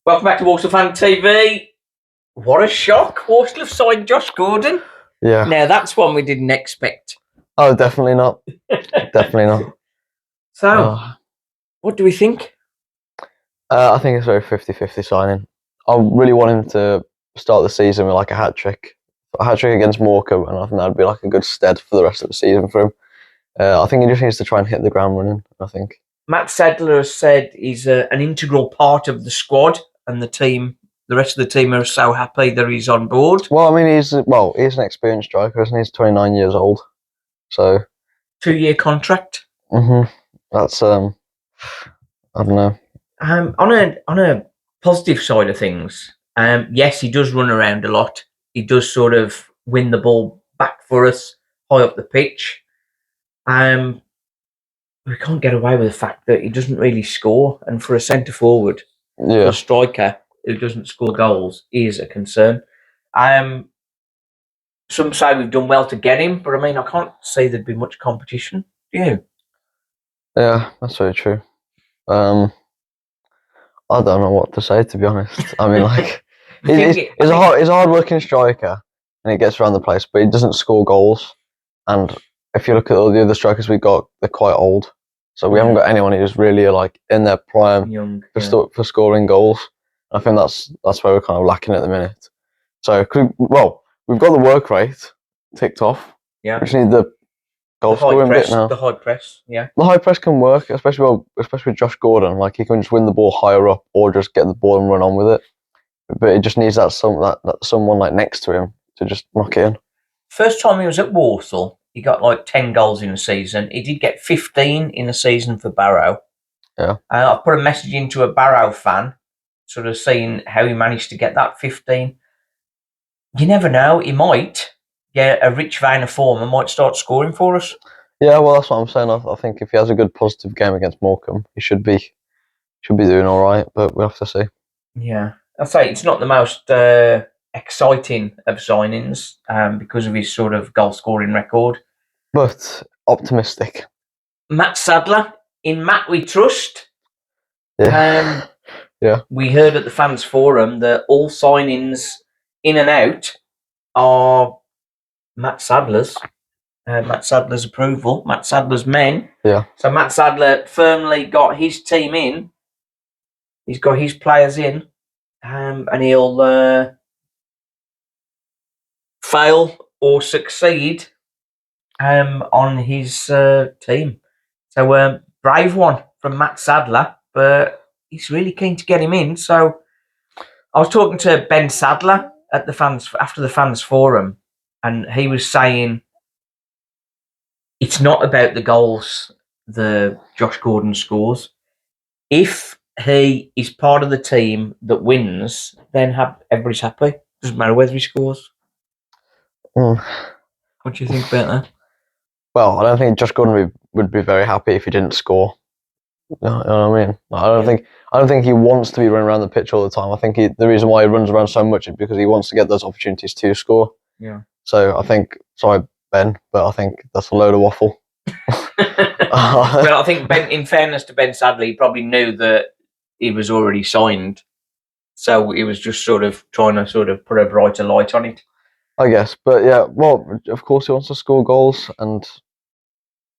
Welcome back to Walsall Fan TV. What a shock. Walsall have signed Josh Gordon. Yeah. Now, that's one we didn't expect. Oh, definitely not. Definitely not. So, what do we think? I think it's a very 50-50 signing. I really want him to start the season with like a hat-trick. A hat-trick against Morecambe, and I think that'd be like a good stead for the rest of the season for him. I think he just needs to try and hit the ground running, I think. Matt Sadler has said he's an integral part of the squad, and the rest of the team are so happy that he's on board. Well, I mean, he's an experienced striker, isn't he? He's 29 years old. So 2-year contract. That's I don't know. On a positive side of things, yes, he does run around a lot. He does sort of win the ball back for us high up the pitch. We can't get away with the fact that he doesn't really score, and for a centre forward, for a striker who doesn't score goals, is a concern. Some say we've done well to get him, but I mean, I can't say there'd be much competition. Do you? Yeah, that's very true. I don't know what to say, to be honest. I mean, like, he's a hard-working striker, and he gets around the place, but he doesn't score goals. And if you look at all the other strikers we got, they're quite old. So we haven't got anyone who's really like in their prime for scoring goals. I think that's where we're kind of lacking at the minute. So, we've got the work rate ticked off. Yeah. We just need the goal scoring bit now. The high press, yeah. The high press can work, especially with Josh Gordon. Like, he can just win the ball higher up or just get the ball and run on with it. But it just needs that someone like next to him to just knock it in. First time he was at Walsall, he got like 10 goals in a season. He did get 15 in a season for Barrow. Yeah. I put a message into a Barrow fan, sort of seeing how he managed to get that 15. You never know. He might get a rich vein of form and might start scoring for us. Yeah, well, that's what I'm saying. I think if he has a good positive game against Morecambe, he should be doing all right. But we'll have to see. Yeah, I'd say it's not the most exciting of signings because of his sort of goal scoring record, but optimistic. Matt Sadler, in Matt we trust. Yeah. Yeah. We heard at the fans forum that all signings in and out are Matt Sadler's. Matt Sadler's approval, Matt Sadler's men. Yeah. So Matt Sadler firmly got his team in. He's got his players in, and he'll fail or succeed on his team. So brave one from Matt Sadler, but he's really keen to get him in. So I was talking to Ben Sadler at the fans after the fans forum, and he was saying it's not about the goals the Josh Gordon scores. If he is part of the team that wins, then everybody's happy. Doesn't matter whether he scores. What do you think about that? Well, I don't think Josh Gordon would be very happy if he didn't score. You know what I mean? I don't think he wants to be running around the pitch all the time. I think the reason why he runs around so much is because he wants to get those opportunities to score. Yeah. So I think, sorry, Ben, but I think that's a load of waffle. Well, I think Ben, in fairness to Ben Sadler, he probably knew that he was already signed, so he was just sort of trying to sort of put a brighter light on it. I guess, but yeah, well, of course he wants to score goals, and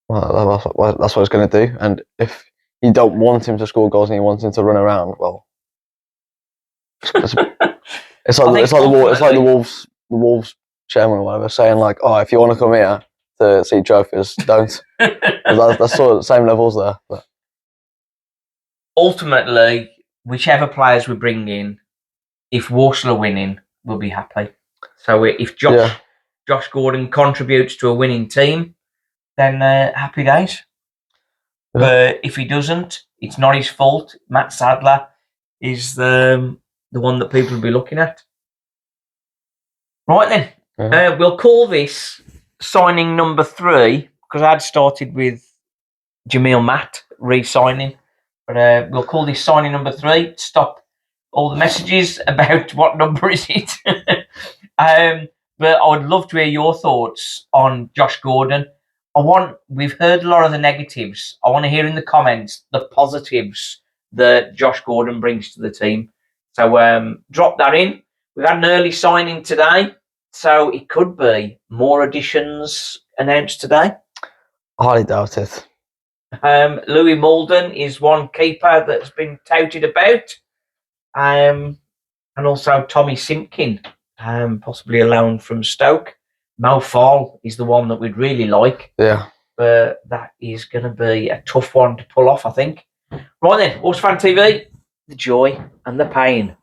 that's what he's going to do. And if you don't want him to score goals and you want him to run around, well, it's like the Wolves chairman or whatever saying like, oh, if you want to come here to see trophies, don't. That's sort of the same levels there. But ultimately, whichever players we bring in, if Walsall are winning, we'll be happy. So if Josh Gordon contributes to a winning team, then happy days. Yeah. But if he doesn't, it's not his fault. Matt Sadler is the one that people will be looking at. Right then, we'll call this signing number 3 because I'd started with Jamil Matt re-signing, but we'll call this signing number 3. Stop all the messages about what number is it. But I would love to hear your thoughts on Josh Gordon. We've heard a lot of the negatives. I want to hear in the comments the positives that Josh Gordon brings to the team. So drop that in. We've had an early signing today, so it could be more additions announced today. I highly doubt it. Louis Malden is one keeper that's been touted about. And also Tommy Simpkin, possibly a loan from Stoke. Mo Fall is the one that we'd really like. Yeah. But that is going to be a tough one to pull off, I think. Right then, Horse Fan TV, the joy and the pain.